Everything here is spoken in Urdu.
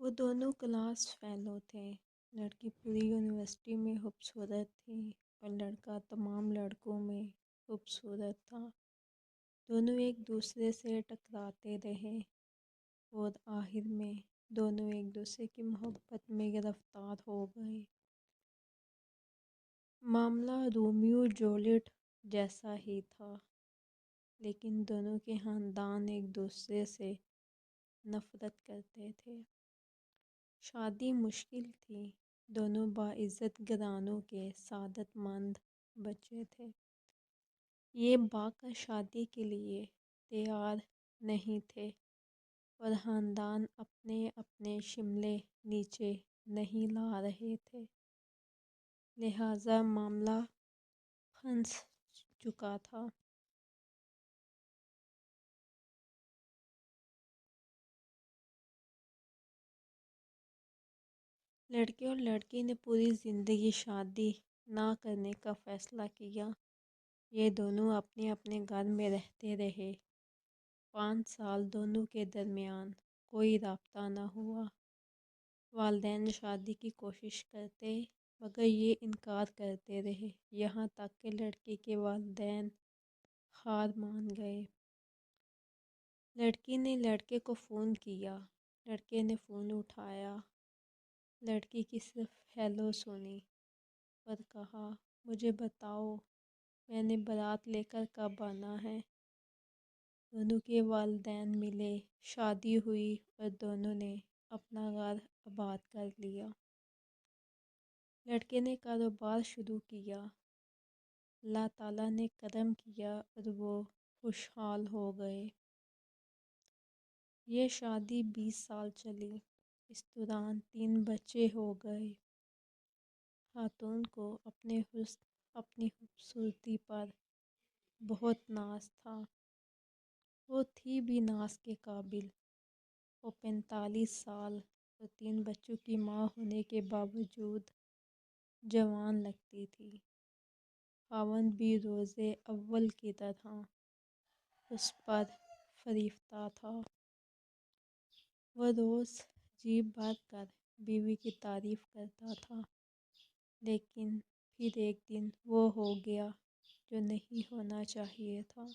وہ دونوں کلاس فیلو تھے۔ لڑکی پوری یونیورسٹی میں خوبصورت تھی اور لڑکا تمام لڑکوں میں خوبصورت تھا۔ دونوں ایک دوسرے سے ٹکراتے رہے اور آخر میں دونوں ایک دوسرے کی محبت میں گرفتار ہو گئے۔ معاملہ رومیو جولیٹ جیسا ہی تھا، لیکن دونوں کے خاندان ایک دوسرے سے نفرت کرتے تھے۔ شادی مشکل تھی۔ دونوں باعزت گھرانوں کے سعادت مند بچے تھے۔ یہ باکر شادی کے لیے تیار نہیں تھے اور خاندان اپنے اپنے شملے نیچے نہیں لا رہے تھے، لہذا معاملہ پھنس چکا تھا۔ لڑکے اور لڑکی نے پوری زندگی شادی نہ کرنے کا فیصلہ کیا۔ یہ دونوں اپنے اپنے گھر میں رہتے رہے۔ 5 سال دونوں کے درمیان کوئی رابطہ نہ ہوا۔ والدین شادی کی کوشش کرتے مگر یہ انکار کرتے رہے، یہاں تک کہ لڑکی کے والدین ہار مان گئے۔ لڑکی نے لڑکے کو فون کیا۔ لڑکے نے فون اٹھایا۔ لڑکی کی صرف ہیلو سنی اور کہا، مجھے بتاؤ میں نے بارات لے کر کب آنا ہے؟ دونوں کے والدین ملے، شادی ہوئی اور دونوں نے اپنا گھر آباد کر لیا۔ لڑکے نے کاروبار شروع کیا۔ اللہ تعالیٰ نے کرم کیا اور وہ خوشحال ہو گئے۔ یہ شادی 20 سال چلی۔ اس دوران 3 بچے ہو گئے۔ خاتون کو اپنی خوبصورتی پر بہت ناز تھا۔ وہ تھی بھی ناز کے قابل۔ وہ 45 سال اور 3 بچوں کی ماں ہونے کے باوجود جوان لگتی تھی۔ خاوند بھی روز اول کی طرح اس پر فریفتہ تھا۔ وہ روز جی بھر کر بیوی کی تعریف کرتا تھا، لیکن پھر ایک دن وہ ہو گیا جو نہیں ہونا چاہیے تھا۔